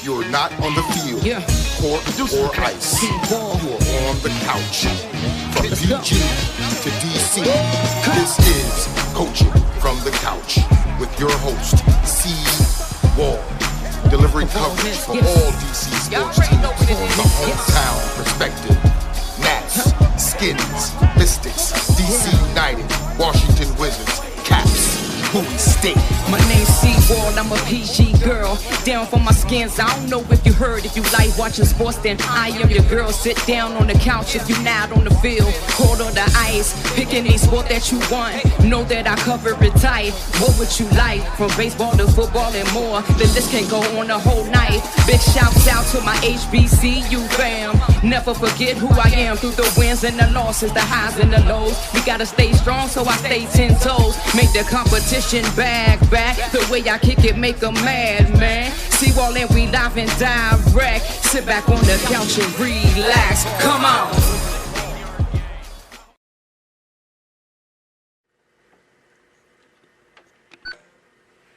You're not on the field, court, or ice. CWall. You are on the couch. From PG to DC, this is Coaching from the Couch with your host, CWall. Delivering coverage for all DC sports teams from the hometown perspective. Nats, Skins, Mystics, DC United, Washington Wizards, Caps, Bowie State. My name's CWall, I'm a PG girl. Down for my skins, I don't know if you heard. If you like watching sports, then I am your girl. Sit down on the couch if you're not on the field. Cold on the ice, pick any sport that you want. Know that I cover it tight. What would you like? From baseball to football and more. The list can go on the whole night. Big shouts out to my HBCU fam. Never forget who I am through the wins and the losses, the highs and the lows. We gotta stay strong, so I stay 10 toes. Make the competition back. The way I kick it, make them mad, man. CWall and we live and direct. Sit back on the couch and relax. Come on.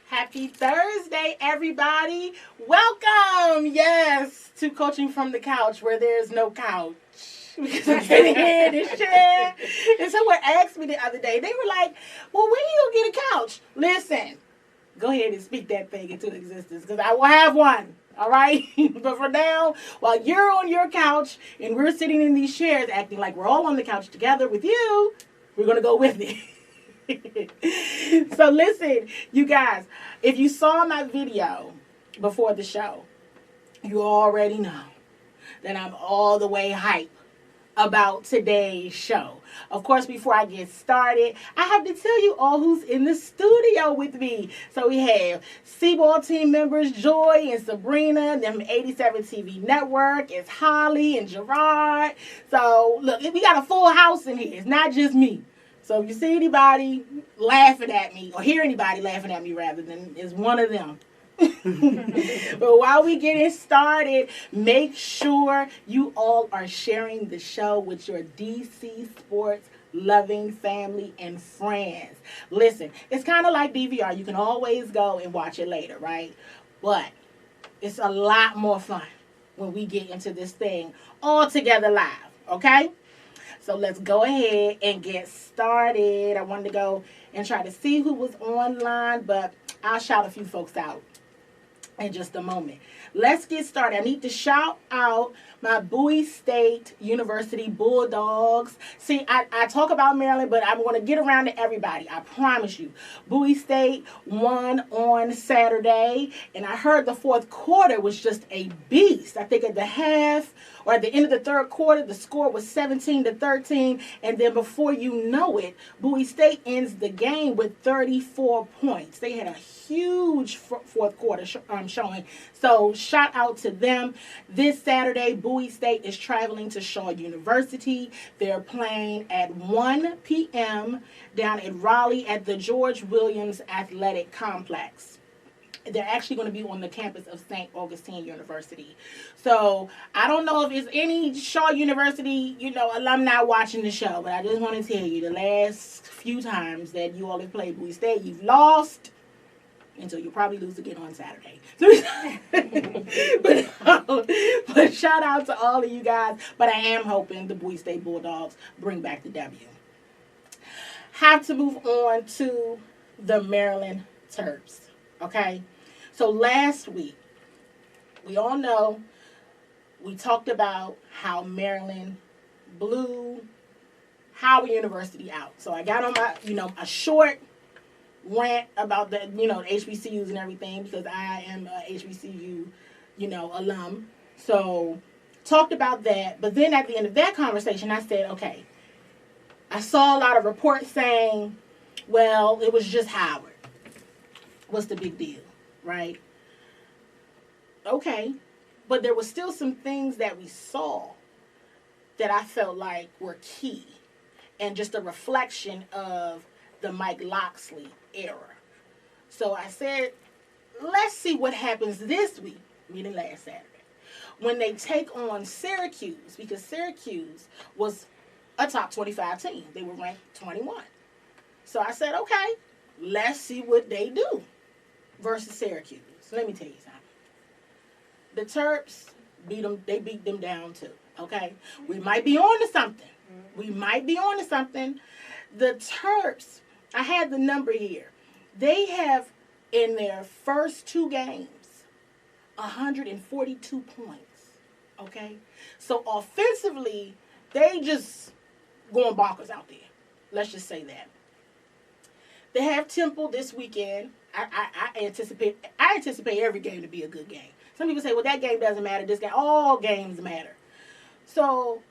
Happy Thursday, everybody. Welcome, yes, to Coaching from the Couch, where there's no couch. Because I can't hear this shit. And someone asked me the other day, they were like, well, when you gonna get a couch? Listen, go ahead and speak that thing into existence, because I will have one, all right? But for now, while you're on your couch and we're sitting in these chairs acting like we're all on the couch together with you, we're gonna go with it. So listen, you guys, if you saw my video before the show, you already know that I'm all the way hyped about today's show. Of course, before I get started, I have to tell you all who's in the studio with me. So we have CWall team members Joy and Sabrina, them 87 TV Network. It's Holly and Gerard. So look, we got a full house in here. It's not just me. So if you see anybody laughing at me, or hear anybody laughing at me rather, then it's one of them. But while we getting started, make sure you all are sharing the show with your DC sports loving family and friends. Listen, it's kind of like DVR. You can always go and watch it later, right? But it's a lot more fun when we get into this thing all together live, okay? So let's go ahead and get started. I wanted to go and try to see who was online, but I'll shout a few folks out in just a moment. Let's get started. I need to shout out my Bowie State University Bulldogs. See, I talk about Maryland, but I'm going to get around to everybody. I promise you. Bowie State won on Saturday, and I heard the fourth quarter was just a beast. I think at the half or at the end of the third quarter, the score was 17-13, and then before you know it, Bowie State ends the game with 34 points. They had a huge fourth quarter showing. So shout out to them. This Saturday, Bowie State is traveling to Shaw University. They're playing at 1 p.m. down in Raleigh at the George Williams Athletic Complex. They're actually going to be on the campus of St. Augustine University. So I don't know if it's any Shaw University, alumni watching the show, but I just want to tell you, the last few times that you all have played Bowie State, you've lost. Until you probably lose again on Saturday. But shout out to all of you guys. But I am hoping the Bowie State Bulldogs bring back the W. Have to move on to the Maryland Terps. Okay? So last week, we all know, we talked about how Maryland blew Howard University out. So I got on my, a short rant about the HBCUs and everything, because I am a HBCU alum. So talked about that, but then at the end of that conversation I said, okay, I saw a lot of reports saying, well, it was just Howard. What's the big deal, right? Okay, but there was still some things that we saw that I felt like were key and just a reflection of the Mike Locksley era. So I said, let's see what happens this week, meaning last Saturday, when they take on Syracuse, because Syracuse was a top 25 team. They were ranked 21. So I said, okay, let's see what they do versus Syracuse. So let me tell you something. the Terps beat them. They beat them down too. Okay, we might be on to something. We might be on to something. The Terps, I had the number here. They have in their first 2 games 142 points. Okay, so offensively, they just going bonkers out there. Let's just say that. They have Temple this weekend. I anticipate every game to be a good game. Some people say, well, that game doesn't matter. This game, all games matter. So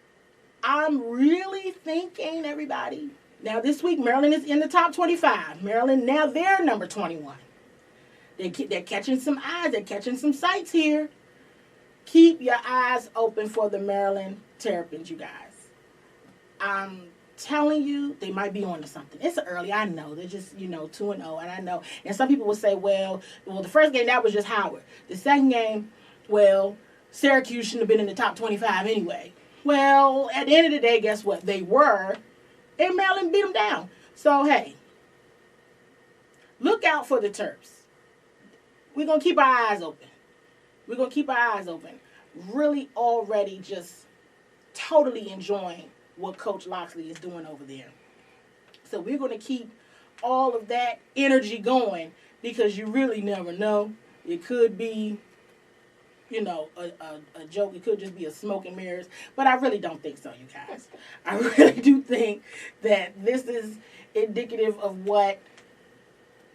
I'm really thinking, everybody. Now this week, Maryland is in the top 25. Maryland, now they're number 21. They're catching some eyes. They're catching some sights here. Keep your eyes open for the Maryland Terrapins, you guys. I'm telling you, they might be on to something. It's early, I know. They're just, 2-0, and I know. And some people will say, well, the first game, that was just Howard. The second game, well, Syracuse shouldn't have been in the top 25 anyway. Well, at the end of the day, guess what? They were, and Maryland beat them down. So, hey, look out for the Terps. We're going to keep our eyes open. We're going to keep our eyes open. Really already just totally enjoying what Coach Loxley is doing over there. So we're going to keep all of that energy going because you really never know. It could be, a joke. It could just be a smoke and mirrors. But I really don't think so, you guys. I really do think that this is indicative of what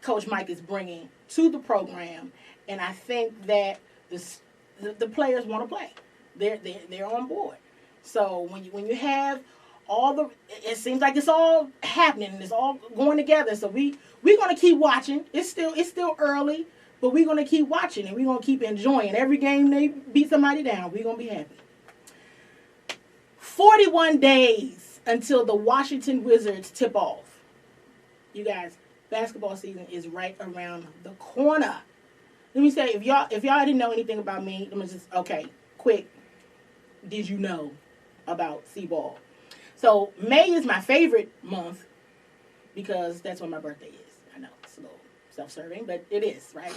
Coach Mike is bringing to the program. And I think that the players want to play. They're on board. So when you have it seems like it's all happening and it's all going together. So we're gonna keep watching. It's still early, but we're gonna keep watching and we're gonna keep enjoying every game they beat somebody down. We're gonna be happy. 41 days until the Washington Wizards tip off. You guys, basketball season is right around the corner. Let me say, if y'all didn't know anything about me, let me just quick. Did you know about CWall? So May is my favorite month because that's when my birthday is. I know it's a little self-serving, but it is, right?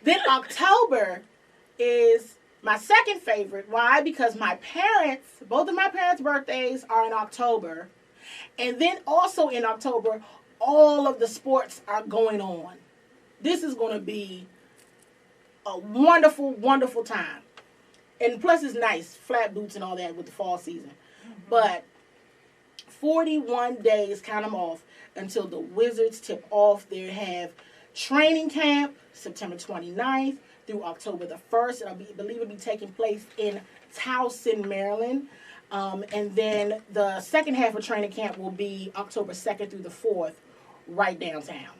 Then October is my second favorite. Why? Because both of my parents' birthdays are in October. And then also in October, all of the sports are going on. This is going to be a wonderful, wonderful time. And plus it's nice, flat boots and all that with the fall season. Mm-hmm. But 41 days, count them off, until the Wizards tip off. They have training camp September 29th through October the 1st. I believe it'll be taking place in Towson, Maryland. And then the second half of training camp will be October 2nd through the 4th, right downtown.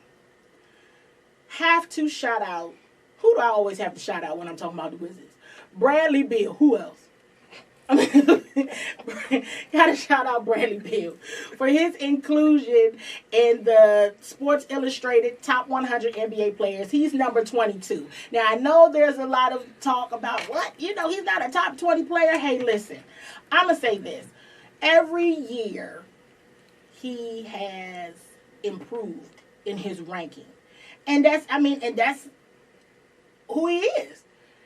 Have to shout out, who do I always have to shout out when I'm talking about the Wizards? Bradley Beal. Who else? Gotta shout out Bradley Beal for his inclusion in the Sports Illustrated Top 100 NBA Players. He's number 22. Now, I know there's a lot of talk about he's not a top 20 player. Hey, listen, I'm going to say this. Every year, he has improved in his ranking. And that's who he is.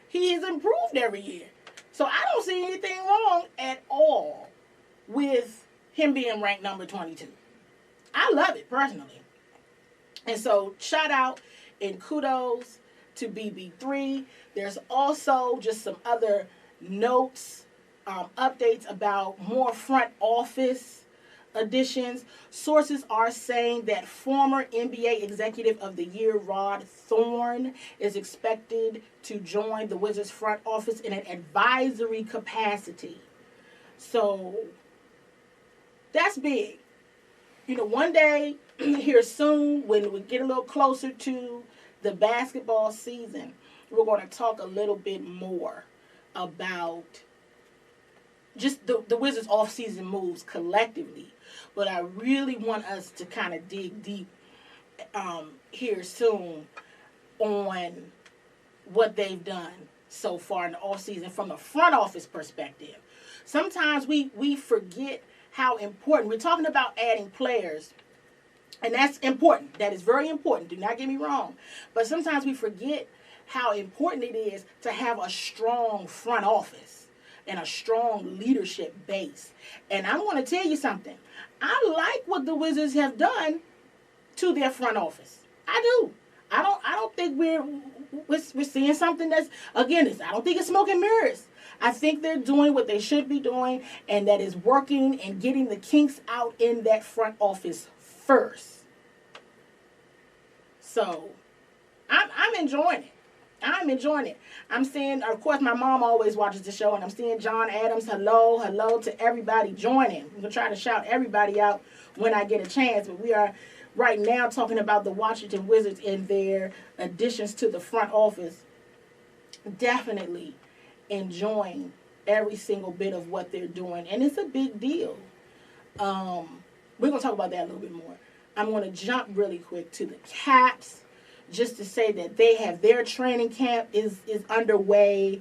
He has improved every year. So I don't see anything wrong at all with him being ranked number 22. I love it personally. And so shout out and kudos to BB3. There's also just some other notes, updates about more front office additions. Sources are saying that former NBA Executive of the Year Rod Thorne is expected to join the Wizards front office in an advisory capacity. So that's big. One day here soon, when we get a little closer to the basketball season, we're going to talk a little bit more about just the Wizards off-season moves collectively. But I really want us to kind of dig deep here soon on what they've done so far in the offseason from a front office perspective. Sometimes we forget how important, we're talking about adding players, And that's important. That is very important. Do not get me wrong. But sometimes we forget how important it is to have a strong front office and a strong leadership base. And I want to tell you something. I like what the Wizards have done to their front office. I do. I don't think we're seeing something that's, again, I don't think it's smoke and mirrors. I think they're doing what they should be doing, and that is working and getting the kinks out in that front office first. So I'm enjoying it. I'm enjoying it. I'm seeing, of course, my mom always watches the show, and I'm seeing John Adams. Hello to everybody joining. I'm going to try to shout everybody out when I get a chance, but we are right now talking about the Washington Wizards and their additions to the front office. Definitely enjoying every single bit of what they're doing, and it's a big deal. We're going to talk about that a little bit more. I'm going to jump really quick to the Caps, just to say that they have their training camp is underway.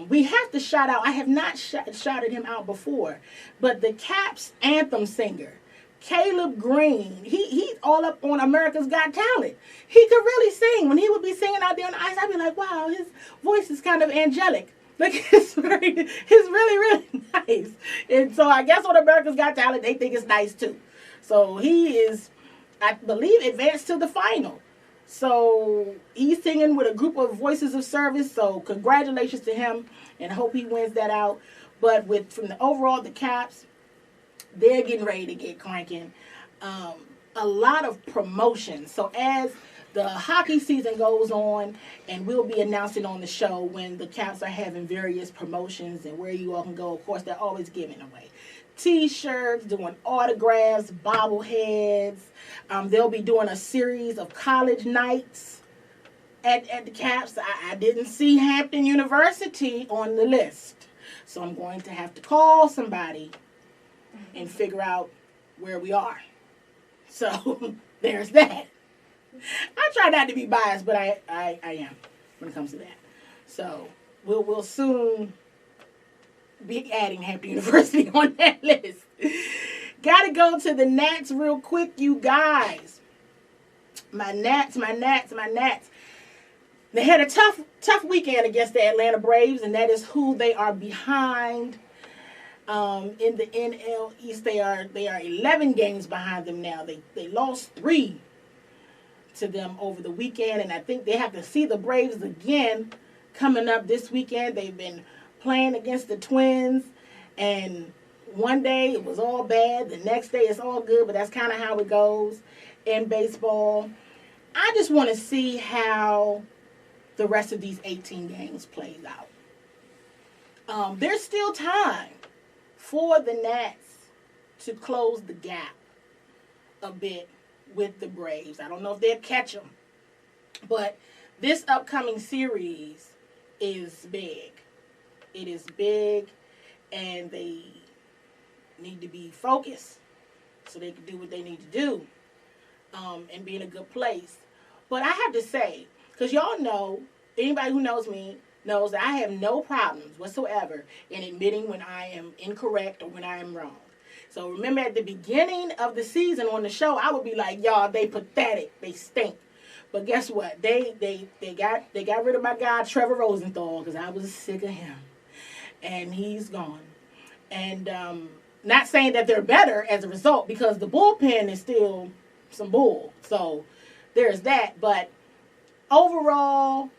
We have to shout out, I have not shouted him out before, but the Caps anthem singer, Caleb Green, he's all up on America's Got Talent. He could really sing. When he would be singing out there on the ice, I'd be like, wow, his voice is kind of angelic. Like, it's really, really nice. And so I guess on America's Got Talent, they think it's nice too. So he is, I believe, advanced to the final. So he's singing with a group of Voices of Service. So congratulations to him, and I hope he wins that out. But from the overall, the Caps, they're getting ready to get cranking. A lot of promotions. So as the hockey season goes on, and we'll be announcing on the show when the Caps are having various promotions and where you all can go. Of course, they're always giving away T-shirts, doing autographs, bobbleheads. They'll be doing a series of college nights at the Caps. I didn't see Hampton University on the list, so I'm going to have to call somebody and figure out where we are. So there's that. I try not to be biased, but I am when it comes to that. So we'll soon be adding Hampton University on that list. Gotta go to the Nats real quick, you guys. My Nats. They had a tough weekend against the Atlanta Braves, and that is who they are behind. In the NL East, they are 11 games behind them now. They lost 3 to them over the weekend, and I think they have to see the Braves again coming up this weekend. They've been playing against the Twins, and one day it was all bad, the next day it's all good, but that's kind of how it goes in baseball. I just want to see how the rest of these 18 games plays out. There's still time for the Nats to close the gap a bit with the Braves. I don't know if they'll catch them, but this upcoming series is big. It is big, and they need to be focused so they can do what they need to do and be in a good place. But I have to say, because y'all know, anybody who knows me knows that I have no problems whatsoever in admitting when I am incorrect or when I am wrong. So remember at the beginning of the season on the show, I would be like, y'all, they pathetic, they stink. But guess what? They got rid of my guy Trevor Rosenthal because I was sick of him. And he's gone. And not saying that they're better as a result, because the bullpen is still some bull. So there's that. But overall,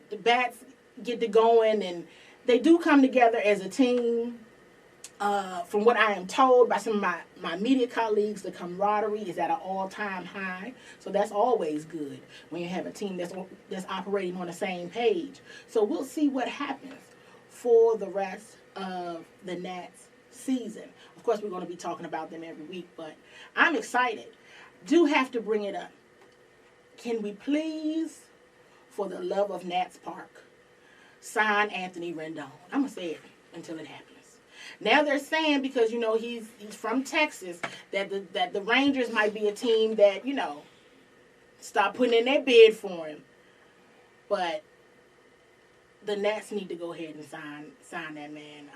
the bats get to going, and they do come together as a team. From what I am told by some of my media colleagues, the camaraderie is at an all-time high. So that's always good when you have a team that's operating on the same page. So we'll see what happens for the rest of the Nats season. Of course, we're going to be talking about them every week, but I'm excited. Do have to bring it up. Can we please, for the love of Nats Park, sign Anthony Rendon? I'm going to say it until it happens. Now they're saying, because, you know, he's from Texas, that the Rangers might be a team that, you know, stop putting in their bid for him. But the Nats need to go ahead and sign that man.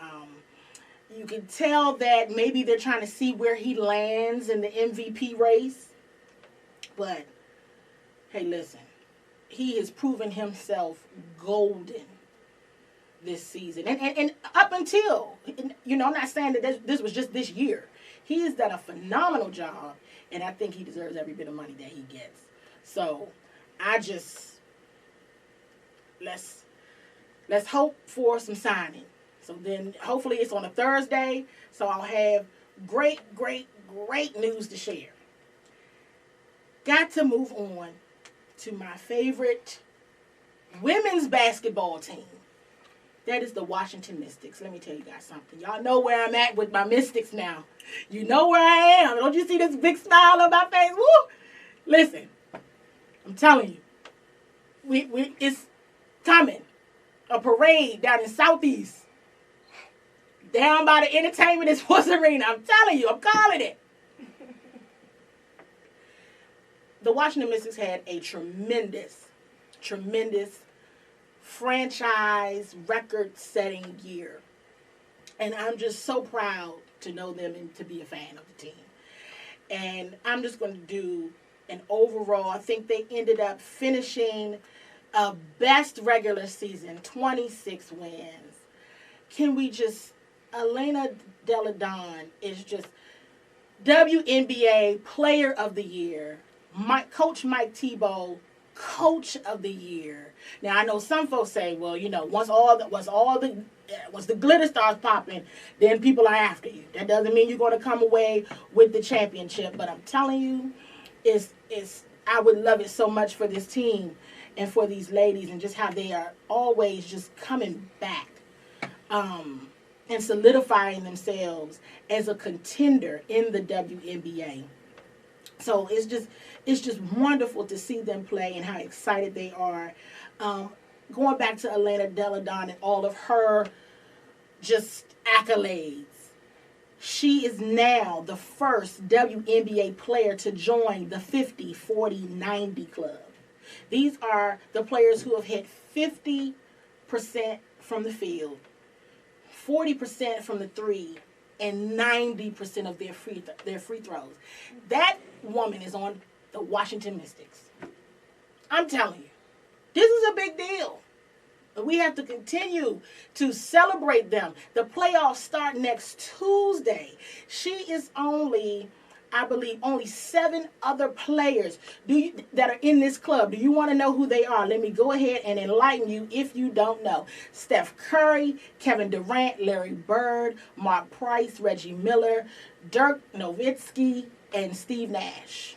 You can tell that maybe they're trying to see where he lands in the MVP race. But, hey, listen. He has proven himself golden this season. And up until, I'm not saying that this was just this year. He has done a phenomenal job, and I think he deserves every bit of money that he gets. So, let's hope for some signing. So then, hopefully it's on a Thursday, so I'll have great news to share. Got to move on to my favorite women's basketball team. That is the Washington Mystics. Let me tell you guys something. Y'all know where I'm at with my Mystics now. You know where I am. Don't you see this big smile on my face? Woo! Listen, I'm telling you, it's coming. A parade down in Southeast, down by the Entertainment and Sports Arena. I'm telling you, I'm calling it. The Washington Mystics had a tremendous franchise record-setting year. And I'm just so proud to know them and to be a fan of the team. And I'm just going to do an overall, I think they ended up finishing a best regular season, 26 wins. Can we just, Elena Delle Donne is just WNBA Player of the Year. Coach Mike Thibault, Coach of the Year. Now I know some folks say, well, once the glitter starts popping, then people are after you. That doesn't mean you're going to come away with the championship. But I'm telling you, I would love it so much for this team and for these ladies, and just how they are always just coming back and solidifying themselves as a contender in the WNBA. So it's just wonderful to see them play and how excited they are. Going back to Elena Delle Donne and all of her just accolades. She is now the first WNBA player to join the 50, 40, 90 club. These are the players who have hit 50% from the field, 40% from the three, and 90% of their free throws. That woman is on the Washington Mystics. I'm telling you, this is a big deal. We have to continue to celebrate them. The playoffs start next Tuesday. She is I believe, only 7 other players that are in this club. Do you want to know who they are? Let me go ahead and enlighten you if you don't know. Steph Curry, Kevin Durant, Larry Bird, Mark Price, Reggie Miller, Dirk Nowitzki, and Steve Nash.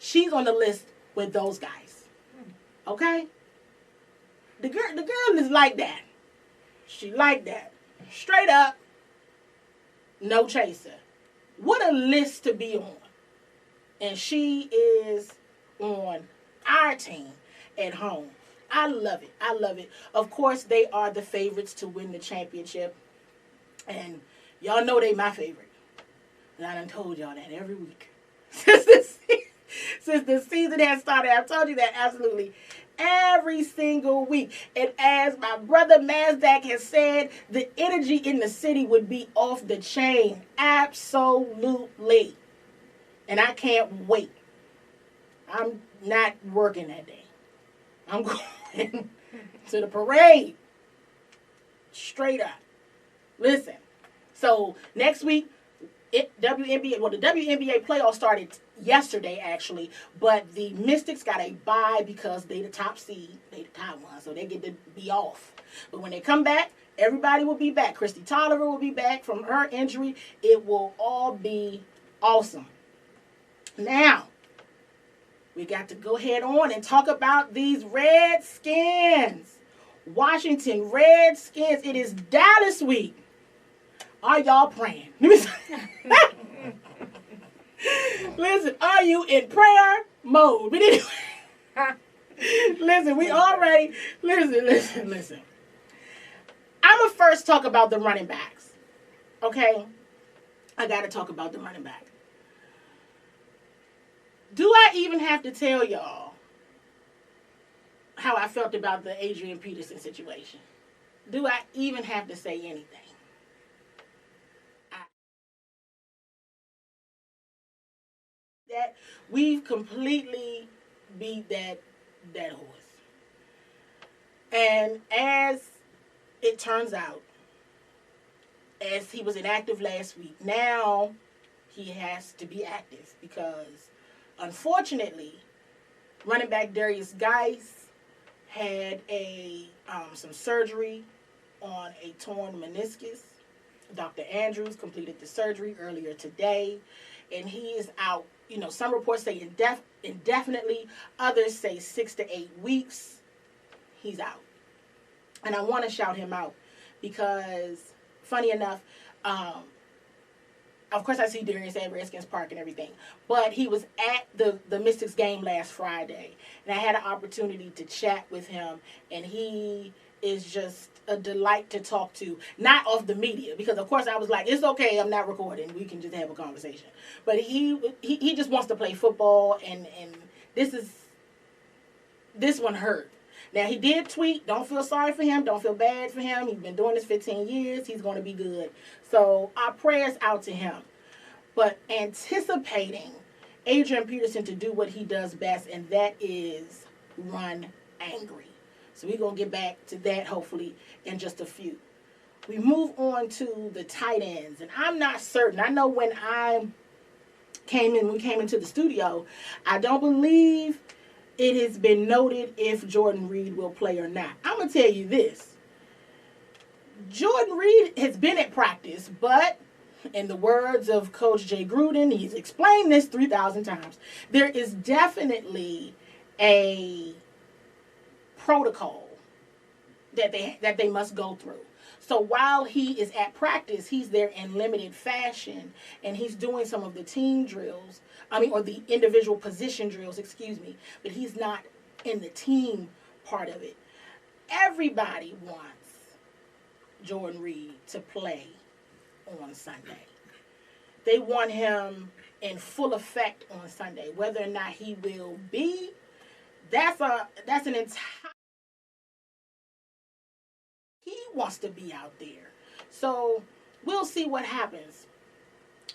She's on the list with those guys. Okay? The girl is like that. She like that. Straight up, no chaser. What a list to be on. And she is on our team at home. I love it. I love it. Of course, they are the favorites to win the championship. And y'all know they my favorite. And I done told y'all that every week. Since the season has started, I've told you that absolutely every single week. And as my brother Mazdak has said, the energy in the city would be off the chain. Absolutely. And I can't wait. I'm not working that day. I'm going to the parade. Straight up. Listen. So next week, the WNBA playoffs started yesterday, actually, but the Mystics got a bye because they the top seed, they the top one, so they get to be off. But when they come back, everybody will be back. Christy Tolliver will be back from her injury. It will all be awesome. Now, we got to go head on and talk about these Redskins. Washington Redskins. It is Dallas week. Are y'all praying? Listen, are you in prayer mode? But anyway, listen, listen. I'm going to first talk about the running backs. Okay? I got to talk about the running back. Do I even have to tell y'all how I felt about the Adrian Peterson situation? Do I even have to say anything? That We've completely beat that horse. And as it turns out, as he was inactive last week, now he has to be active because, unfortunately, running back Darius Geis had some surgery on a torn meniscus. Dr. Andrews completed the surgery earlier today, and he is out. You know, some reports say indefinitely, others say 6 to 8 weeks. He's out. And I want to shout him out because, funny enough, of course I see Darius at Redskins Park and everything, but he was at the Mystics game last Friday, and I had an opportunity to chat with him, and he is just a delight to talk to, not off the media, because of course I was like, it's okay, I'm not recording, we can just have a conversation. But he just wants to play football, and this one hurt. Now, he did tweet, don't feel sorry for him, don't feel bad for him. He's been doing this 15 years. He's going to be good. So, our prayers out to him. But anticipating Adrian Peterson to do what he does best, and that is run angry. So, we're going to get back to that, hopefully, in just a few. We move on to the tight ends. And I'm not certain. I know when we came into the studio, I don't believe it has been noted if Jordan Reed will play or not. I'm going to tell you this. Jordan Reed has been at practice, but in the words of Coach Jay Gruden, he's explained this 3,000 times, there is definitely a protocol that they must go through. So while he is at practice, he's there in limited fashion, and he's doing some of the team drills, or the individual position drills, but he's not in the team part of it. Everybody wants Jordan Reed to play on Sunday. They want him in full effect on Sunday. Whether or not he will be, that's an entire... He wants to be out there. So we'll see what happens.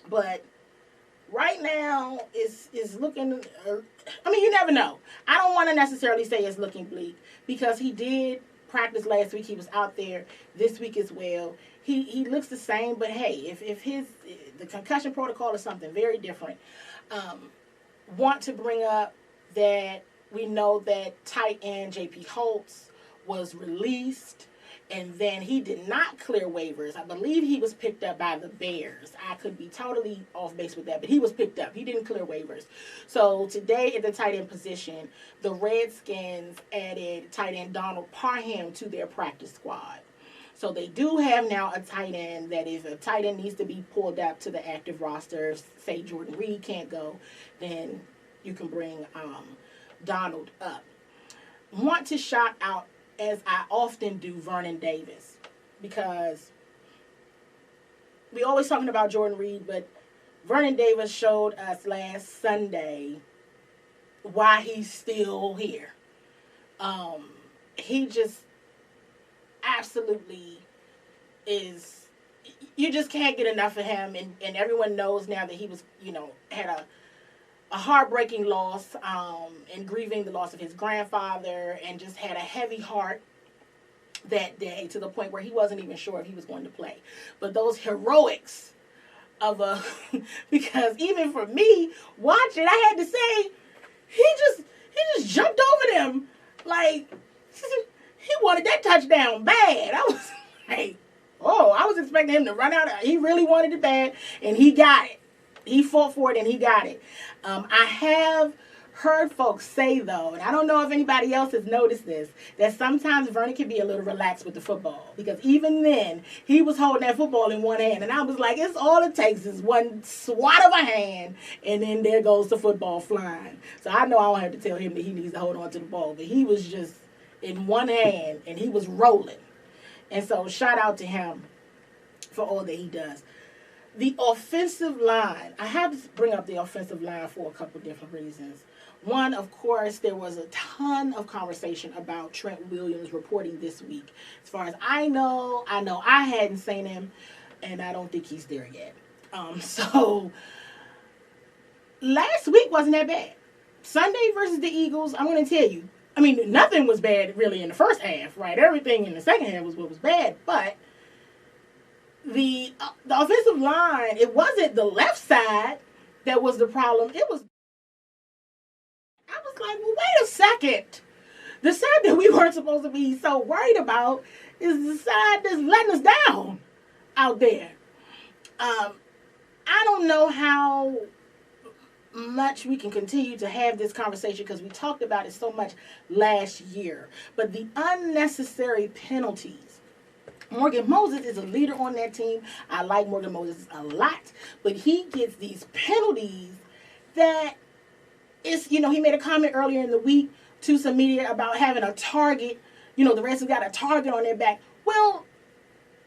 But right now, it's looking... you never know. I don't want to necessarily say it's looking bleak because he did practice last week. He was out there this week as well. He looks the same, but hey, if the concussion protocol is something very different. Want to bring up that we know that tight end J.P. Holtz was released, and then he did not clear waivers. I believe he was picked up by the Bears. I could be totally off base with that, but he was picked up. He didn't clear waivers. So today at the tight end position, the Redskins added tight end Donald Parham to their practice squad. So they do have now a tight end that if a tight end needs to be pulled up to the active roster, say Jordan Reed can't go, then you can bring Donald up. Want to shout out, as I often do, Vernon Davis, because we always talking about Jordan Reed, but Vernon Davis showed us last Sunday why he's still here. He just absolutely is, you just can't get enough of him, and everyone knows now that he was, had a heartbreaking loss, and grieving the loss of his grandfather, and just had a heavy heart that day to the point where he wasn't even sure if he was going to play. But those heroics of because even for me watching, I had to say, he just jumped over them like he wanted that touchdown bad. I was like, I was expecting him to run out. He really wanted it bad, and he got it. He fought for it, and he got it. I have heard folks say, though, and I don't know if anybody else has noticed this, that sometimes Vernon can be a little relaxed with the football. Because even then, he was holding that football in one hand. And I was like, it's all it takes is one swat of a hand, and then there goes the football flying. So I know I don't have to tell him that he needs to hold on to the ball. But he was just in one hand, and he was rolling. And so shout out to him for all that he does. The offensive line, I have to bring up the offensive line for a couple different reasons. One, of course, there was a ton of conversation about Trent Williams reporting this week. As far as I know I hadn't seen him, and I don't think he's there yet. So last week wasn't that bad. Sunday versus the Eagles, I'm going to tell you. I mean, nothing was bad really in the first half, right? Everything in the second half was what was bad. But the offensive line, it wasn't the left side that was the problem. It was, I was like, well, wait a second. The side that we weren't supposed to be so worried about is the side that's letting us down out there. I don't know how much we can continue to have this conversation because we talked about it so much last year. But the unnecessary penalties. Morgan Moses is a leader on that team. I like Morgan Moses a lot. But he gets these penalties that is, he made a comment earlier in the week to some media about having a target. The Redskins got a target on their back. Well,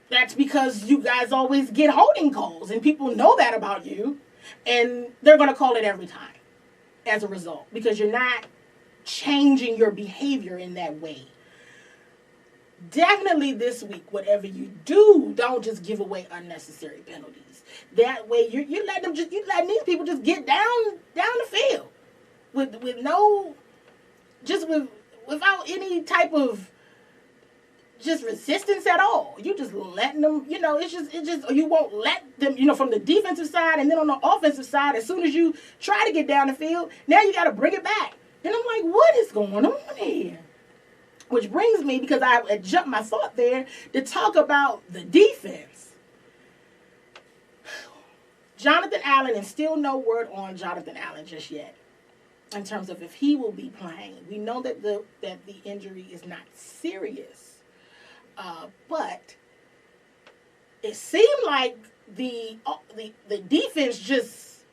that's because you guys always get holding calls and people know that about you. And they're going to call it every time as a result because you're not changing your behavior in that way. Definitely this week, whatever you do, don't just give away unnecessary penalties. That way, you're letting these people just get down the field without any type of just resistance at all. You just letting them, it's just you won't let them, from the defensive side and then on the offensive side, as soon as you try to get down the field, now you got to bring it back. And I'm like, what is going on here? Which brings me, because I jumped my thought there, to talk about the defense. Jonathan Allen, and still no word on Jonathan Allen just yet in terms of if he will be playing. We know that the injury is not serious. But it seemed like the defense just,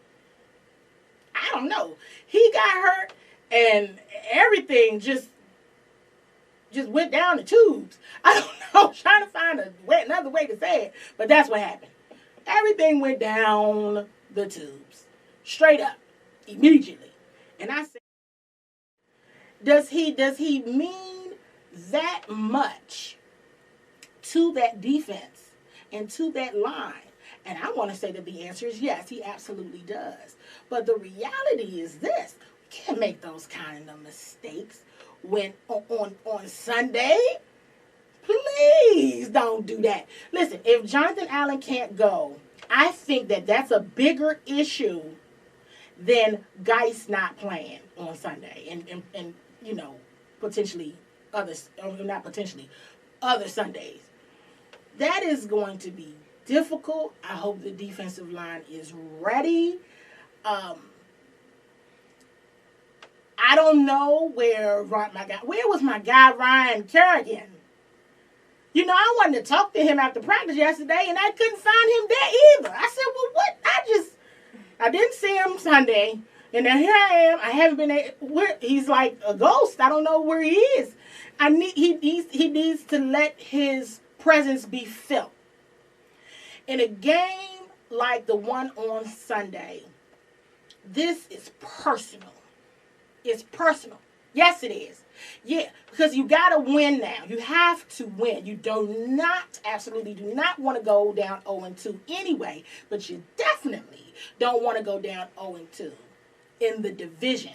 I don't know. He got hurt and everything just went down the tubes. I don't know. I'm trying to find another way to say it, but that's what happened. Everything went down the tubes, straight up, immediately. And I said, does he mean that much to that defense and to that line? And I want to say that the answer is yes, he absolutely does. But the reality is this: we can't make those kind of mistakes when on Sunday. Please don't do that. Listen, if Jonathan Allen can't go, I think that that's a bigger issue than Geis not playing on Sunday and potentially others, not potentially, other Sundays. That is going to be difficult. I hope the defensive line is ready. I don't know where was my guy Ryan Kerrigan? I wanted to talk to him after practice yesterday, and I couldn't find him there either. I said, well, what? I didn't see him Sunday, and then here I am. I haven't been he's like a ghost. I don't know where he is. He needs to let his presence be felt. In a game like the one on Sunday, this is personal. It's personal. Yes, it is. Yeah, because you got to win now. You have to win. You absolutely do not want to go down 0-2 anyway, but you definitely don't want to go down 0-2 in the division.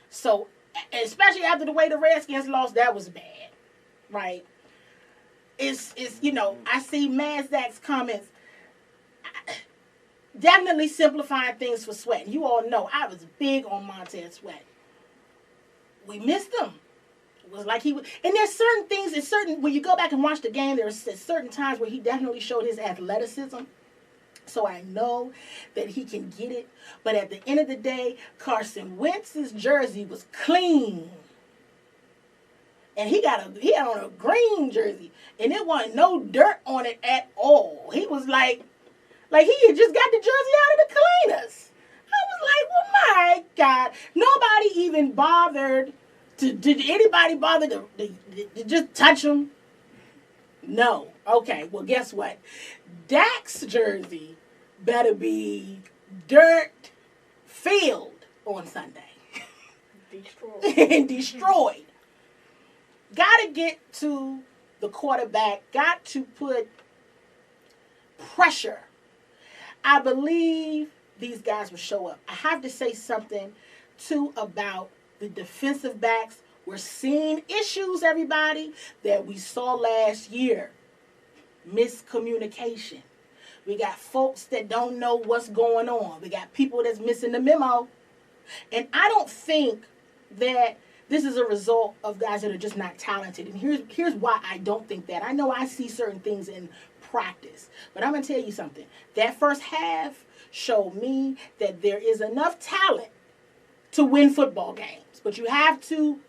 So, especially after the way the Redskins lost, that was bad, right? It's I see Mazdak's comments definitely simplifying things for Sweat. You all know I was big on Montez Sweat. We missed him. It was like he was, and there's certain things, when you go back and watch the game, there's certain times where he definitely showed his athleticism. So I know that he can get it. But at the end of the day, Carson Wentz's jersey was clean. And he had on a green jersey. And there wasn't no dirt on it at all. He was like he had just got the jersey out of the cleaners. I was like, well, my God. Nobody even bothered did anybody bother to just touch him? No. Okay, well, guess what? Dak's jersey better be dirt filled on Sunday. Destroyed. Got to get to the quarterback. Got to put pressure. I believe these guys would show up. I have to say something, too, about the defensive backs. We're seeing issues, everybody, that we saw last year. Miscommunication. We got folks that don't know what's going on. We got people that's missing the memo. And I don't think that this is a result of guys that are just not talented. And here's why I don't think that. I know I see certain things in practice. But I'm going to tell you something. That first half showed me that there is enough talent to win football games. But you have to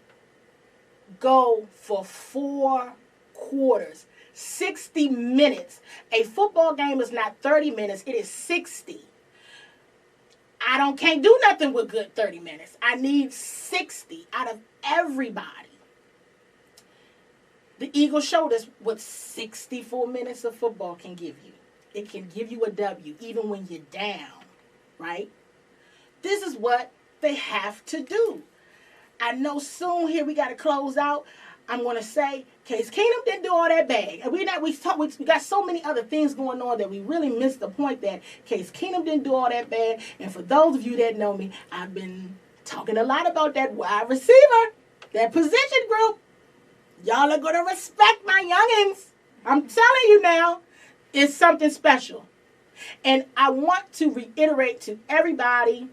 go for 4 quarters. 60 minutes. A football game is not 30 minutes. It is 60. Can't do nothing with good 30 minutes. I need 60 out of everybody. The Eagles showed us what 64 minutes of football can give you. It can give you a W even when you're down, right? This is what they have to do. I know soon here we got to close out. I'm going to say Case Keenum didn't do all that bad. And we got so many other things going on that we really missed the point that Case Keenum didn't do all that bad. And for those of you that know me, I've been talking a lot about that wide receiver, that position group. Y'all are going to respect my youngins. I'm telling you now, it's something special. And I want to reiterate to everybody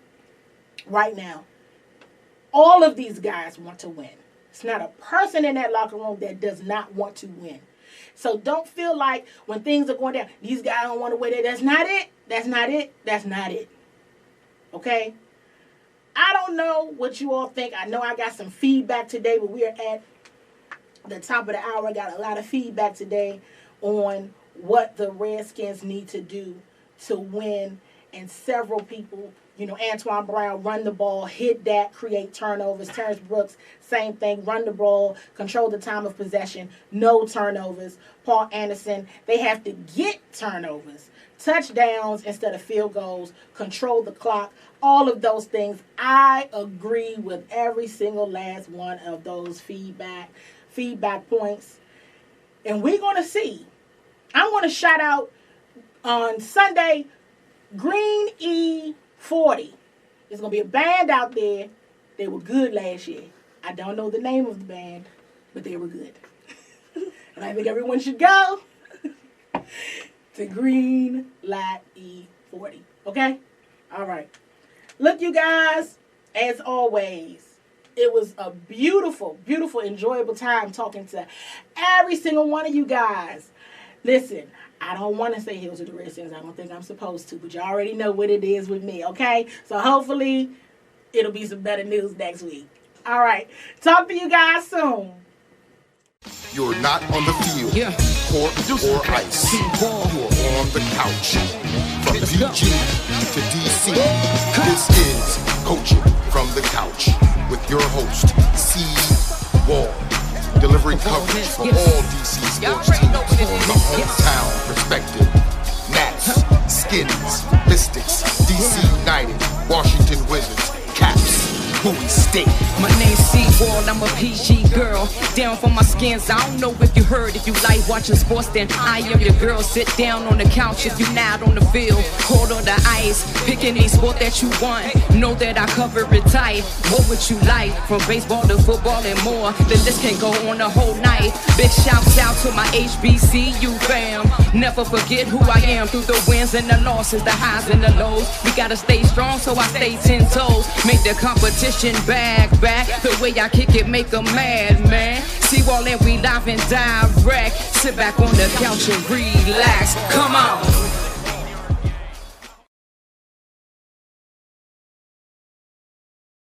right now, all of these guys want to win. It's not a person in that locker room that does not want to win. So don't feel like when things are going down, these guys don't want to win it. That's not it. That's not it. That's not it. Okay? I don't know what you all think. I know I got some feedback today, but we are at the top of the hour. I got a lot of feedback today on what the Redskins need to do to win. And several people, Antoine Brown, run the ball, hit that, create turnovers. Terrence Brooks, same thing, run the ball, control the time of possession, no turnovers. Paul Anderson, they have to get turnovers, touchdowns instead of field goals, control the clock, all of those things. I agree with every single last one of those feedback points. And we're going to see. I'm going to shout out on Sunday, Wnba. There's going to be a band out there. They were good last year. I don't know the name of the band, but they were good. And I think everyone should go to Wnba. Okay? All right. Look, you guys, as always, it was a beautiful, beautiful, enjoyable time talking to every single one of you guys. Listen, I don't want to say Hills of the Redskins. I don't think I'm supposed to, but you already know what it is with me, okay? So hopefully it'll be some better news next week. All right. Talk to you guys soon. You're not on the field, court, or ice. CWall. You're on the couch. From PG to DC, this is Coaching from the Couch with your host, CWall. Delivering coverage for all DC sports teams from a hometown perspective. Nats, Skins, Mystics, DC United, Washington Wizards, Caps, Bowie State. My name's CWall, I'm a PG girl. Down for my skins, I don't know if you heard. If you like watching sports, then I am your girl. Sit down on the couch if you're not on the field. Cold on the ice, pick any sport that you want. Know that I cover it tight. What would you like? From baseball to football and more. The list can go on the whole night. Big shouts out to my HBCU fam. Never forget who I am through the wins and the losses, the highs and the lows. We gotta stay strong, so I stay 10 toes. Make the competition back. The way I kick it, make them mad, man. CWall and we live and direct. Sit back on the couch and relax. Come on.